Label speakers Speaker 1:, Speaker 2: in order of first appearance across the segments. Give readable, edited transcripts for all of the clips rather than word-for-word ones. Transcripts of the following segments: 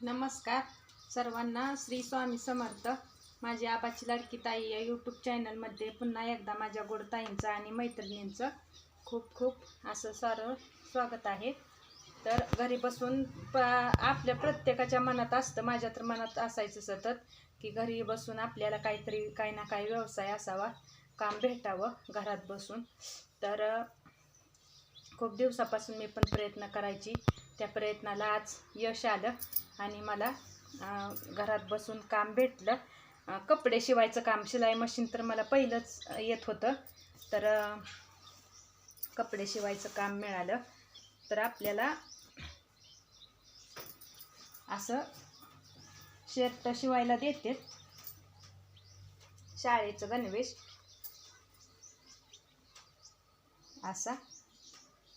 Speaker 1: नमस्कार सर्वांना, श्री स्वामी समर्थ. माझी आबाची लाडकी ताई या यूट्यूब चॅनलमध्ये पुन्हा एकदा माझ्या गोड ताईंचं आणि मैत्रिणींचं खूप खूप असं सारं स्वागत आहे. तर घरी बसून आपल्या प्रत्येकाच्या मनात असतं, माझ्या तर मनात असायचं सतत की घरी बसून आपल्याला काहीतरी काही ना काही व्यवसाय असावा, काम भेटावं घरात बसून. तर खूप दिवसापासून मी पण प्रयत्न करायची, त्या प्रयत्नाला आज यश आलं आणि मला घरात बसून काम भेटलं. कपडे शिवायचं काम, शिलाई मशीन तर मला पहिलंच येत होतं, तर कपडे शिवायचं काम मिळालं. तर आपल्याला असं शर्ट शिवायला देते, शाळेचं गणवेश असा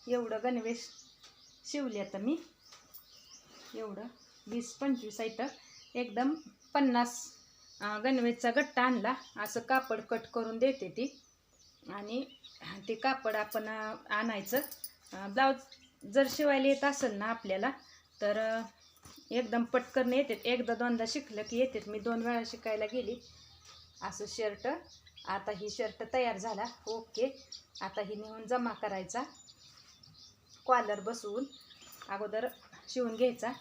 Speaker 1: एवढं गणवेश शिवले. तर मी एवढं 20-25 आहे, एकदम 50 गणवेशचा गट्टा आणला. असं कापड कट करून देते ती, आणि ते कापड आपण आणायचं. ब्लाऊज जर शिवायला येत असेल ना आपल्याला, तर एकदम पटकन येते. एकदा दोनदा शिकलं की येते. मी 2 वेळा शिकायला गेली. असं शर्ट, आता ही शर्ट तयार झाला. ओके, आता ही नेऊन जमा करायचा. कॉलर बसवून अगोदर शिवून घ्यायचा.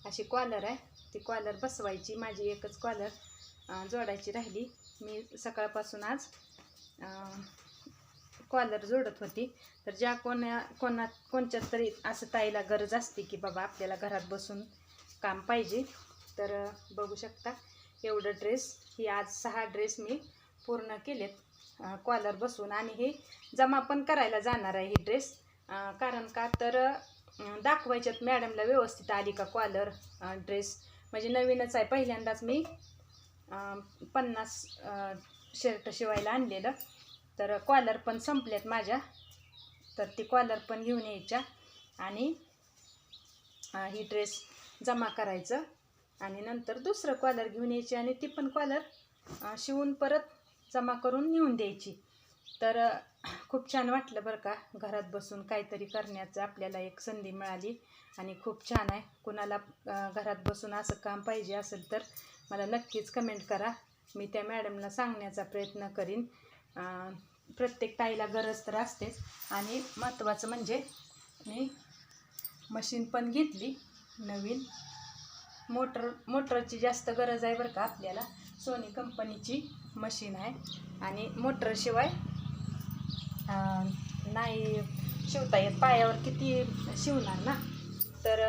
Speaker 1: अशी कॉलर आहे, ती कॉलर बसवायची. माझी एकच कॉलर जोडायची राहिली. मी सकाळपासून आज कॉलर जोडत होती. तर ज्या कोणच्या तरी असं ताईला गरज असते की बाबा आपल्याला घरात बसून काम पाहिजे, तर बघू शकता एवढं ड्रेस. ही आज 6 ड्रेस मी पूर्ण केलेत कॉलर बसवून. आणि हे जमा पण करायला जाणार आहे ही ड्रेस. कारण का तर दाखवायच्यात मॅडमला व्यवस्थित आली का कॉलर ड्रेस. म्हणजे नवीनच आहे, पहिल्यांदाच मी 50 शर्ट शिवायला आणलेलं. तर कॉलर पण संपलेत माझ्या, तर ती कॉलर पण घेऊन यायच्या आणि ही ड्रेस जमा करायचं. आणि नंतर दुसरं कॉलर घेऊन यायची आणि ती पण कॉलर शिवून परत जमा करून नेऊन द्यायची. तर खूप छान वाटलं बरं का, घरात बसून काहीतरी करण्याचं आपल्याला एक संधी मिळाली आणि खूप छान आहे. कुणाला घरात बसून असं काम पाहिजे असेल तर मला नक्कीच कमेंट करा. मी त्या मॅडमला सांगण्याचा प्रयत्न करीन. प्रत्येक ताईला गरज तर असतेच. आणि महत्त्वाचं म्हणजे मी मशीन पण घेतली नवीन. मोटरची जास्त गरज आहे बरं का आपल्याला. सोनी कंपनीची मशीन आहे आणि मोटरशिवाय नाही शिवता येत. पायावर किती शिवणार ना. तर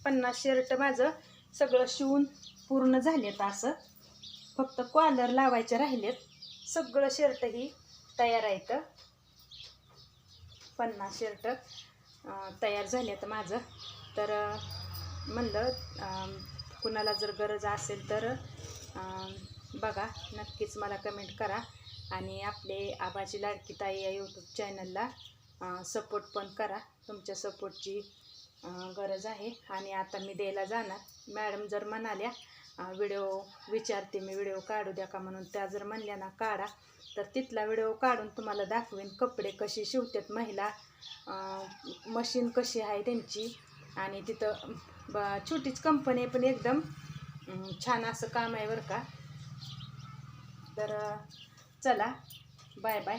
Speaker 1: 50 शर्ट माझं सगळं शिवून पूर्ण झालेत. असं फक्त कॉलर लावायचे राहिलेत. सगळं शर्ट ही तयार आहेत. 50 शर्ट तयार झालेत माझं. तर म्हणलं कुणाला जर गरज असेल तर बघा, नक्कीच मला कमेंट करा. आणि आपले आबाची लाडकी ताई या यूट्यूब चॅनलला सपोर्ट पण करा. तुमच्या सपोर्टची गरज आहे. आणि आता मी द्यायला जाणार. मॅडम जर म्हणाल्या व्हिडिओ विचारते मी, व्हिडिओ काढू द्या का म्हणून, त्या जर म्हणल्या ना काढा, तर तिथला व्हिडिओ काढून तुम्हाला दाखवेन. कपडे कसे शिवतात महिला, मशीन कशी आहे त्यांची. आणि तिथं छोटीच कंपनी आहे पण एकदम छान असं काम आहे बरं का. तर चला, बाय बाय.